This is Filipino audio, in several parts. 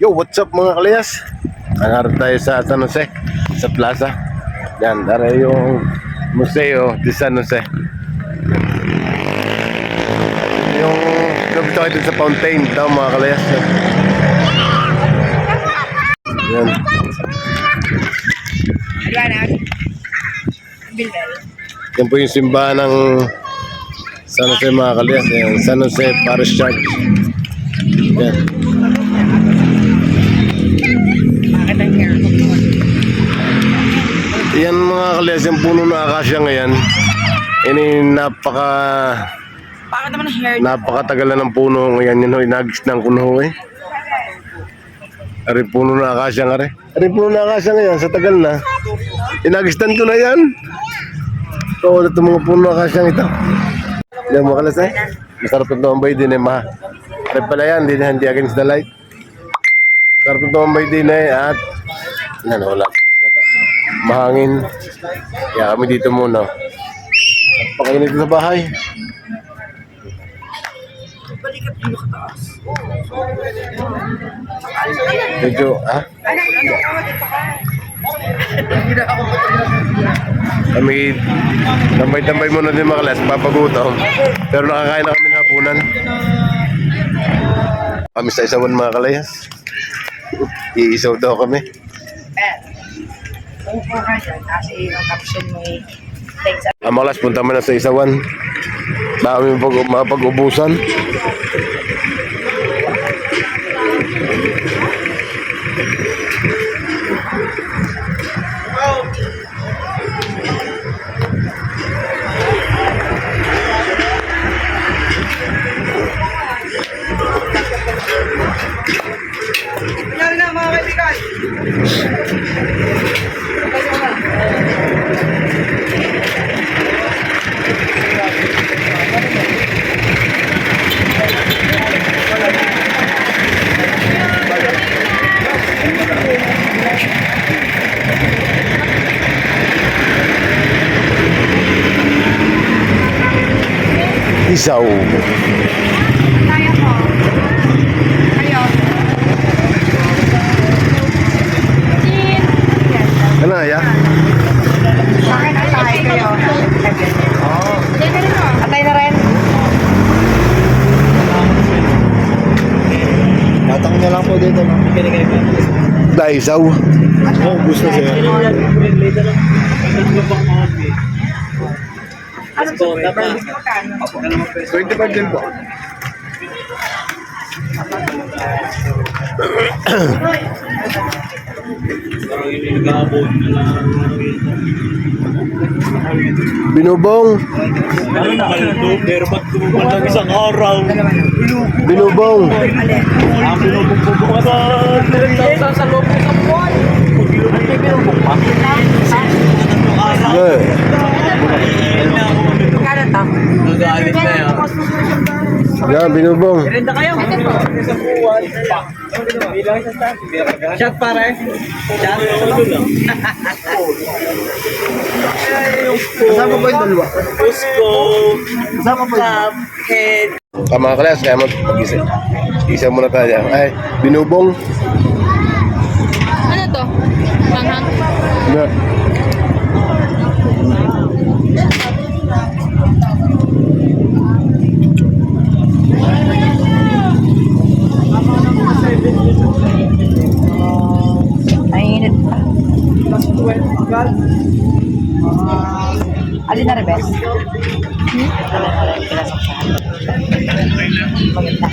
Yo, what's up mga kalayas? Nangarap tayo sa San Jose, sa plaza. Yan, dara yung museo de San Jose. Yung gabito kayo dun sa fountain daw mga kalayas. Yan. Yan po yung simbahan ng San Jose mga kalayas. Yan, San Jose Parish Church. Yan. Yan mga kalayas, yung puno ng akasya ngayon. Ini napakatagalan ng puno ngayon. Yun ho, inagis ng kuno eh. Ari puno ng akasya nga rin. Ari puno ng akasya ngayon, sa tagal na. Inagistan ko na yan. So, ito mga puno ng akasya ito. Yan mga kalayas eh. Masarap ito ang bay din eh, ma. Ari pala yan, hindi against the light. Masarap ito ang bay din eh, at yan, wala. Mahangin. Kaya kami dito muna. Pakainit sa bahay. Medyo, ha? Kami, tambay-tambay muna din mga kalas, papagutom. Pero nakakain na kami ng hapunan. Kami sa isawan mga kalayas. Iisaw daw kami. Ang malas, punta mo na sa isawan. Dami mapag-ubusan. Yan na mga kaibigan. Isaw. Kaya ko. Kayo. Ano ya? Sa akin atay kayo. Atay na rin. Tatang niya lang po dito. Daisaw. Oh, gusto siya. Ano po? 25 din po. Binubong. Pero pag tumupan ng isang araw, Binubong. ang binubong po sa loob ng isang buwan. Ang binubong pa. Yeah. Kaya to? Nagalit na yan. Yan, binubong. Renda kayo. Isang buwan. Shot pare. Shot. Kasama po yung dalawa. Cusco. Kasama po yung head. Mga kalas, kaya mag-isa. Isa muna tayo. Ay, binubong. Ano to? Manghang? Yeah. Mainit pa. Alin na rin, bes? Maganda.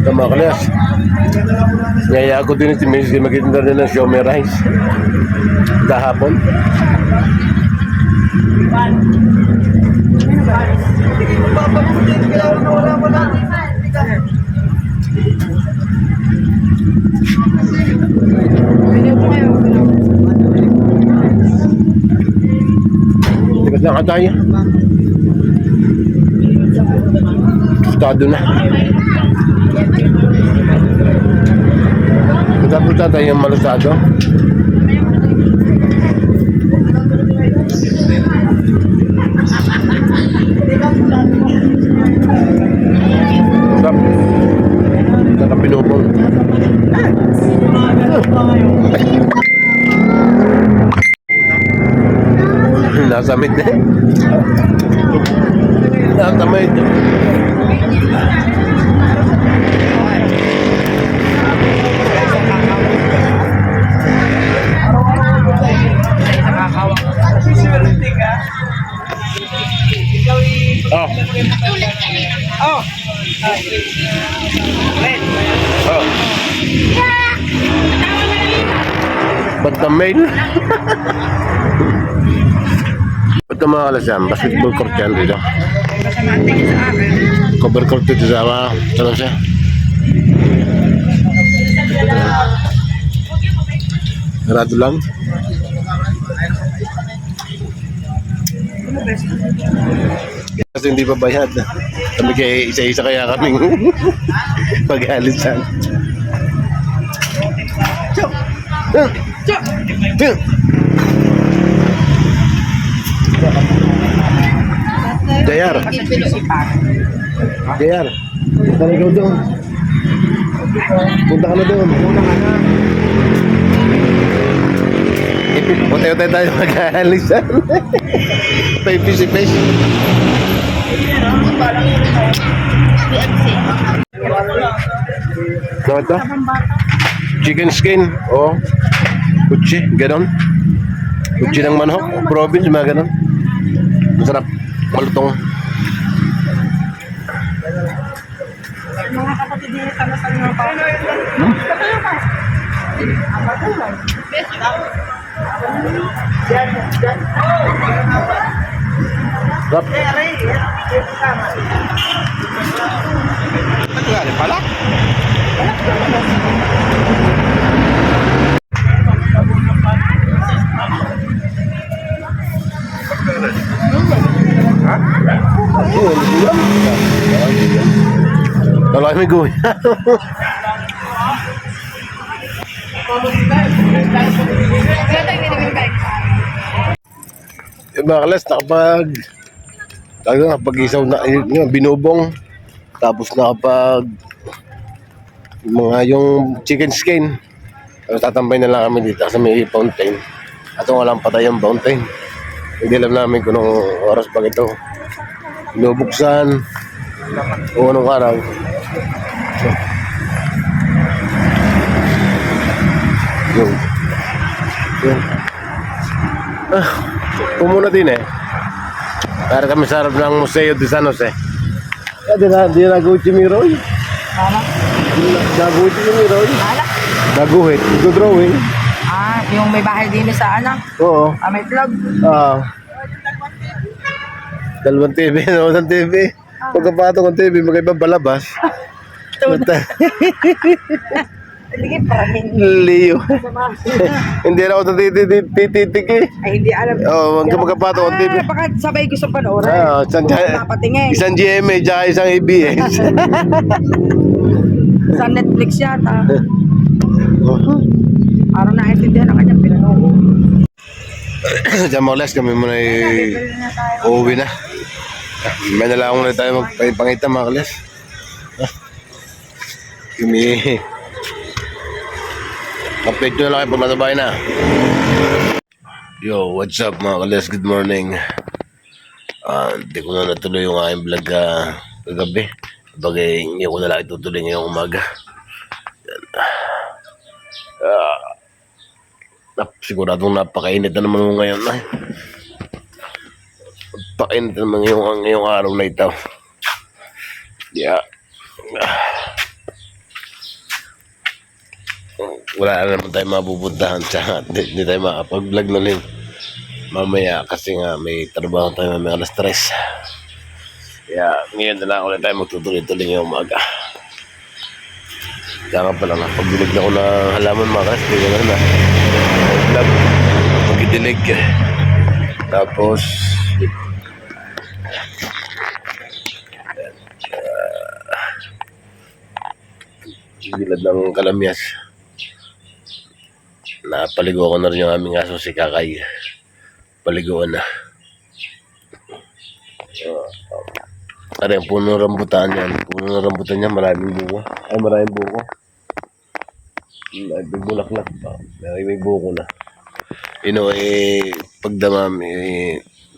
Ito mga kalas. Ngaya ako din si Macy magtinda din ng siomai rice. Kahapon. lang ka tayo. Estado na. Punta tayo yung malusado. Sarap. Sarap pinupong. Nasa mid eh. Nasa mid. Oh. Oh! Oh. Ba't na mail? Ba't na mga kalas yan? Basketball court yan dito. Basta matingin sa akin. Cover court dito sa mga saan siya? Narado lang. Kasi hindi pa bayad. Kami kaya isa-isa kaya kaming paghalisan. Jayar. Jayar. Punta na ikaw doon. Punta ka na doon. Punta tayo maghalisan. Tayo fish-fish. Ano ito? Chicken skin. O. Kutsi. Ganon. Kutsi ng manok. Province. Mga ganon. Masarap. Malutong. Mga kapatid niya sama sa mga pa. Sarap. Nagkakalit pala? Kalau kami gue. Yung mga kalas, nakapag-isaw na, yung binubong, tapos nakapag, yung chicken skin, tapos tatambay na lang kami dito sa may fountain. At walang patay yung fountain. Hindi alam namin kung anong oras pa ito. Binubuksan, o anong araw. Yun. Pumuna din eh. Para kami sa harap ng Museo de San Jose. Di na Gucci Miroy. Mama? Na Gucci Miroy. Alak? Naguhit. Ito drawing. Ah, yung may bahay din sa ano? Oo. Ah, may vlog. Dalawang TV. Dalawang TV. Pagkapato ng TV, magkaibang palabas. Sige, parang Leo. Hindi na ako tititik eh. ay hindi alam. Oo, magkapato ng TV. Baka sabay ko sa panoorin. Napatingin. Isang GMA tsaka isang ABS. Sa Netflix yata. Parang naintindihan ang kanyang pinanood. Diyan mga les, kami muna uuwi na. May nalaong na tayo magpangita mga les. Kami update nyo na lang kayo pag natabay na. Yo, what's up mga kales? Good morning. Hindi ko na natuloy yung aking vlog kagabi. Bagay, hindi ko na lang itutuloy ngayong umaga. Siguradong napakainit na naman ngayon. Napakainit na naman ngayong araw na ito. Yeah. Wala na naman tayo mapupuntahan sa hindi tayo makapag-vlog na rin mamaya kasi nga may trabaho tayo mamaya alas 3. Kaya ngayon na lang ulit tayo magtutuloy-tuloy ngayong umaga. Kaya nga pala napagbilig na ako ng halaman mga kasi gano'n na vlog, magidilig tapos Gilad ng Kalamyas. Napaligo ko na rin yung aming aso si Kakay. Paliguan na. Tara, yung puno ng rambutan yan. Puno ng rambutan yan, maraming buko. Ay, maraming buko. May bulaklak pa. May buko na. Pagdamam,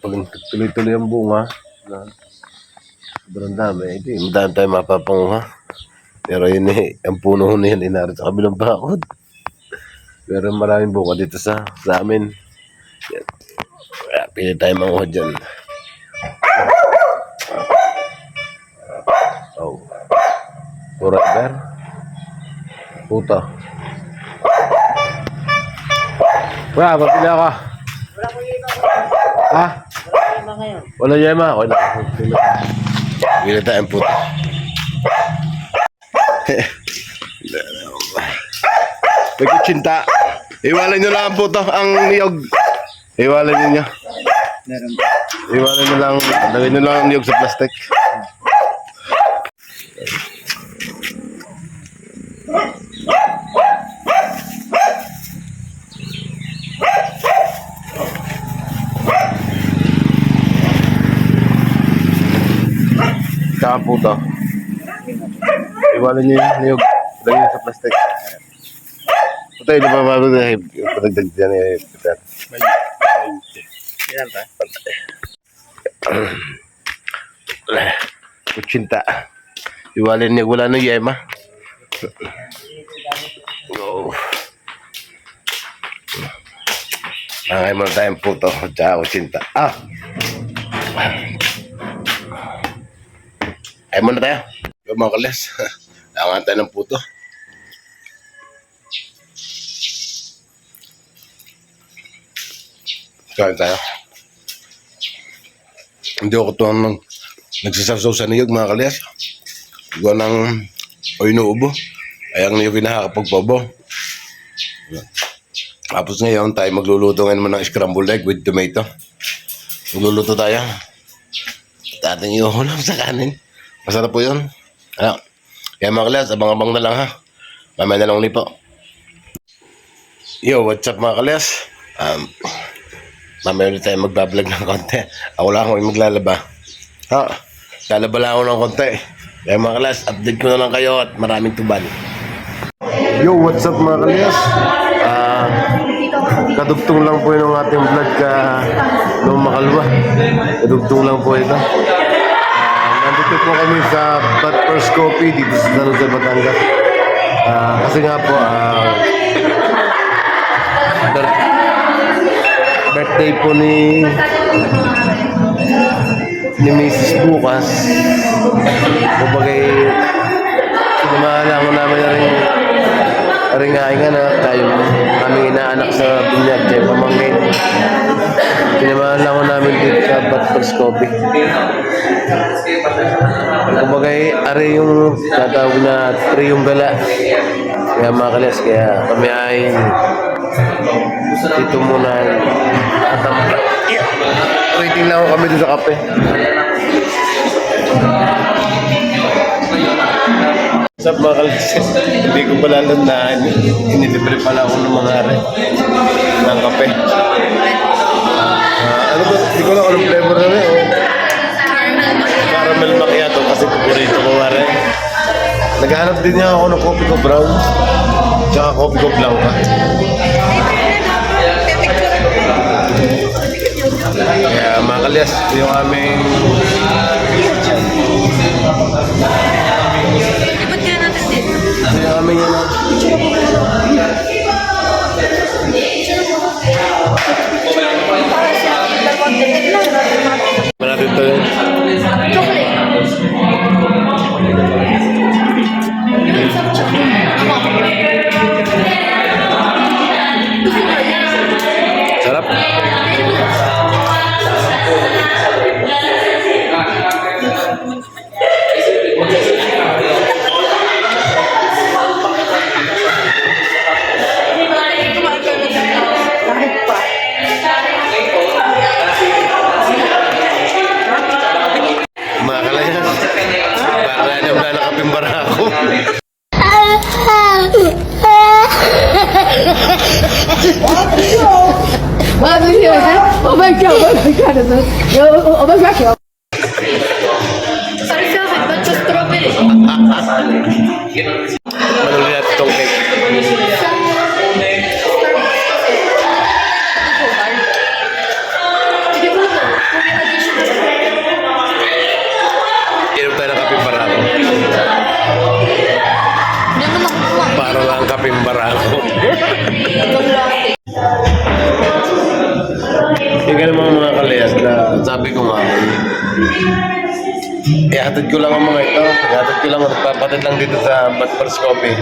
pag tuloy-tuloy ang bunga, sobrang dami. Madami tayo mapapanguha. Pero yun ang puno na yan, inarit sa kabilang bakod. Pero maraming buko dito sa amin. Yan. Kaya pili tayo manguha dyan. Oh. Forever. Puta. Wala, papila ka. Ha? Wala yema. Wala. Pili tayong puta. May kutsinta. Iwalay nyo lang po to, ang niyog. Iwalay nyo. Iwalay nyo lang, lagay nyo lang ang niyog sa plastic. Saka po to. Iwalay nyo yung niyog, lagay nyo sa plastic. Ito, hindi pa mabagay. Padagdag dyan eh. Ilan pa? Kutsinta. Iwalay niya wala ng yema. Oh. Angay mo na tayong puto. Tsaka kutsinta. Ay mo na tayo. Yung mga kalas. Angan tayo ng puto. Kain tayo. Hindi ako ito ang nagsasawsaw sa niyog mga kalyas. Gawa ng o inuubo. Ay ang niyog nakakapagpabo. Tapos ngayon tayo magluluto ngayon naman ng scrambled egg with tomato. Magluluto tayo. At ating iuhulam sa kanin. Masarap po yun. Kaya mga kalyas, abang-abang na lang ha. Mamaya na lang ulit po. Yo, what's up mga kalyas? Mamaya ulit tayo magbablog ng konti. Ako lang ako yung maglalaba. Lalaba lang ako ng konti. Kaya mga kalas, update ko na lang kayo at maraming tuban. Yo, what's up mga kalas? Kadugtong lang po yung ating vlog noong makalwa. Kadugtong lang po ito. Nandito po kami sa Bat First Coffee dito sa San Jose, Batangas. Kasi nga po, birthday po ni Mrs. bukas. Kumagay, sinamahan ko namin na rin nga tayo aming inaanak sa binyag, dyan pamangkin. Sinamahan ko namin dito sa Bat First Coffee. Kumagay, ari yung tatawag na tri yung gala. Kaya mga kalas, kaya kami ay dito muna waiting lang ako kami dito sa kape. What's up mga kalas? Hindi ko pala landahan. Inilibre pala ako ng mga ari ng kape. Ano ba? Hindi ko lang anong flavor na rin. Caramel macchiato kasi paborito ko nga rin. Naghahanap din niya ako ng coffee ko brown tsaka coffee ko blanca. Kaya mga kalyas, ito yung aming ito yung aming natin ito yun. Sarap. Oh my gosh. Sorry sa akin, ba't sa strawberry? Manuli natin itong cake. Inom tayo ng kaping barako. Hindi mo nakukuha. Para lang kaping barako. Yung ganun mga kalayas na sabi ko nga, ihatid ko lang ang mga ito. Ihatid ko lang, papatid lang dito sa Batpers Coffee.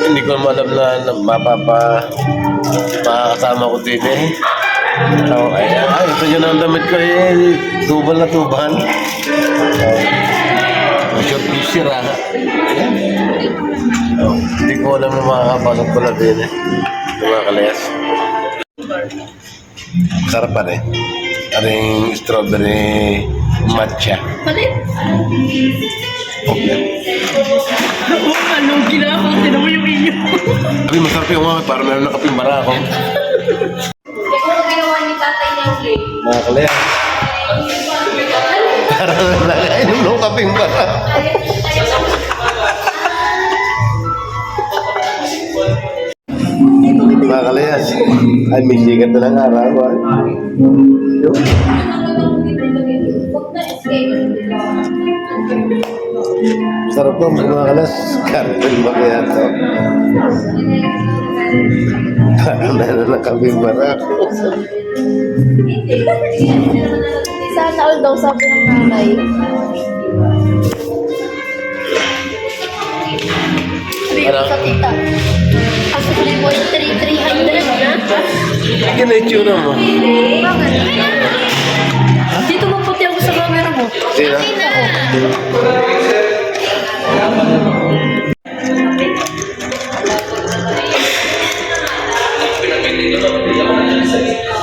Hindi ko alam na makakasama ko din eh. So, ay, ito yun ang damit ko eh. Tubal na tubal. Short t-shirt ah. Hindi ko alam na makakapasok pala din eh. Yung mga kalayas. Sarap pa rin. Aring strawberry matcha. Palit? Okay. Ano, ginawa ko. Tinan mo yung inyo. Sabi, masarap yung mga para meron na kaping barako. Ito ang ginawa ni tatay niya yung plate. Mga kalayas. Para nakainom ng kaping barako. Mga kalayas. Ay, may sigat na ng araw. Ah. Yun. Sarap po mga kalas. Karpil ba kaya ito? Parang meron na kaming barako. Sana all daw sabi ng nanay. Ano? Sa tita. As 3.300 na. Yan na yung tsura mo. Bakit? Dito mo puti ako sa camera mo. Sino?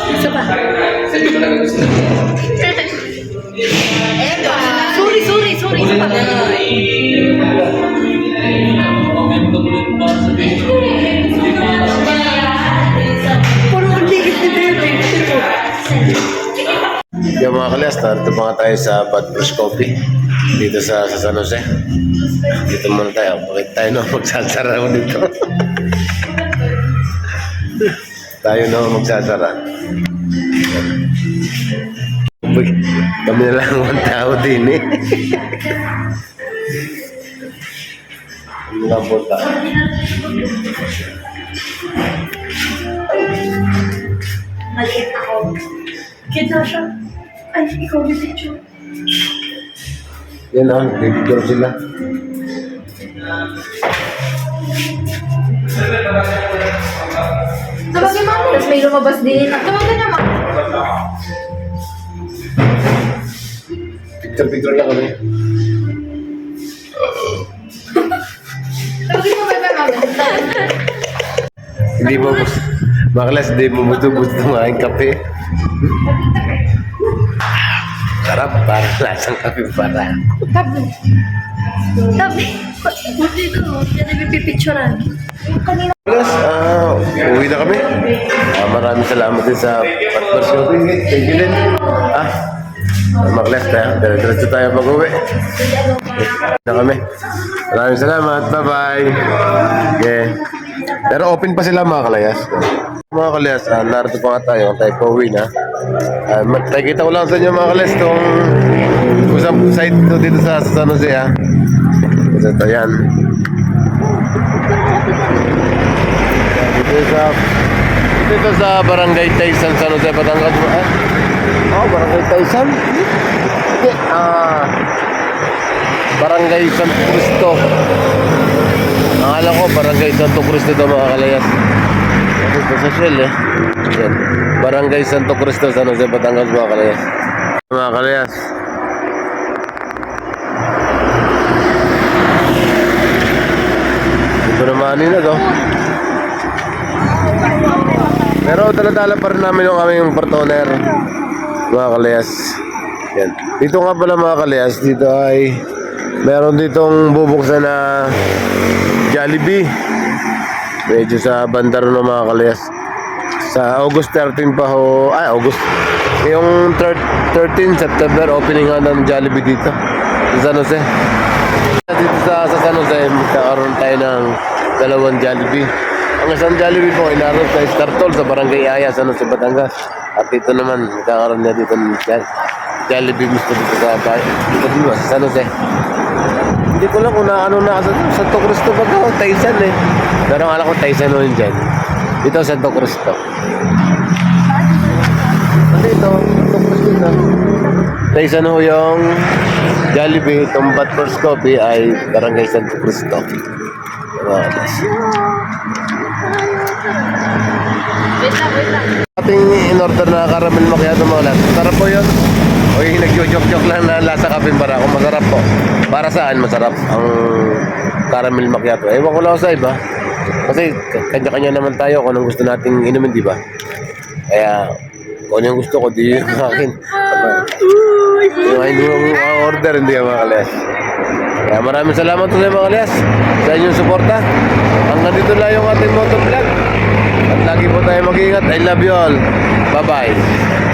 Isa pa. Eva. Sorry. Isa pa. Parang ang ligit ni Bebe. Yung mga kalas, narito pa nga tayo sa Batpers Coffee. Dito sa San Jose. Dito muna tayo. Bakit tayo na magsasara mo dito? Tayo na magsasara. Uy, kami na lang ang tao din eh. Ang mga bota. Maliit ako. Kita siya. Ay, ikaw yung picture. Yan ang, bibigyan sila. Tawagin mo. Tapos may lumabas din. Tawagin naman. Picture lang kami. Tawagin mo, Bebe, mami. Hindi mo Makalas, hindi mo gusto ng aking kape. Sarap, parang lasang kape para. Tabi. Dito, yan ay pipicturean. Makalas, uwi na kami. Maraming salamat din sa Batpers Coffee. Thank you din. Makalas tayo. Diretso tayo mag-uwi. Na kami. Maraming salamat. Bye-bye. Okay. Pero open pa sila mga kalayas. Mga kalayas, narito pa nga tayo. Tayo pauwi na. Kita ko lang sa inyo mga kalayas itong usap site dito sa San Jose ha. Ito yan. Dito sa Barangay Taysan, San Jose, Batangas. Barangay Taysan? Hindi. Barangay Santo Cristo. Akala ko Barangay Santo Cristo ito mga kalayas. Ito sa Shell eh. Yan. Barangay Santo Cristo, San Jose, Batangas mga kalayas. Mga kalayas. Ito naman na to. Pero dala-dala pa rin namin yung aming partoner. Mga kalayas. Yan. Dito nga pala mga kalayas. Dito ay meron ditong bubuksan na Jollibee. Medyo sa bandaro ng mga kalayas. Sa August 13 pa ho, August. Yung 13 September, opening nga ng Jollibee dito. Sa San Jose. Dito sa San Jose, magkakaroon tayo ng dalawang Jollibee. Ang isang Jollibee po, inaroon sa Escartol sa Barangay Aya, San Jose, Batangas. At dito naman, magkakaroon na dito ng Jollibee mismo dito sa dito sa San Jose. Hindi ko lang kung ano na sa Santo Cristo ba ito, Taysan eh. Pero ang alam ko Taysan mo yun dyan. Dito Santo Cristo. Dito, Santo Cristo na. Taysan ho yung Jollibee, itong Bad First Coffee ay Barangay Santo Cristo. Ating in-order na caramel macchiato mga lahat. Sarap po yun. O yung nag-joke-joke lang na lasa kape para kung masarap po. Para saan masarap ang caramel macchiato? Ewan ko lang sa iba. Kasi kanya-kanya naman tayo kung anong gusto nating inumin, di ba? Kaya kung ano yung gusto ko, di yung akin. Yung hindi mo order, hindi yung mga kalyas. Kaya maraming salamat sa mga kalyas sa inyong suporta. Hanggang dito lang yung ating motovlog. At lagi po tayo mag-iingat. I love you all. Bye-bye.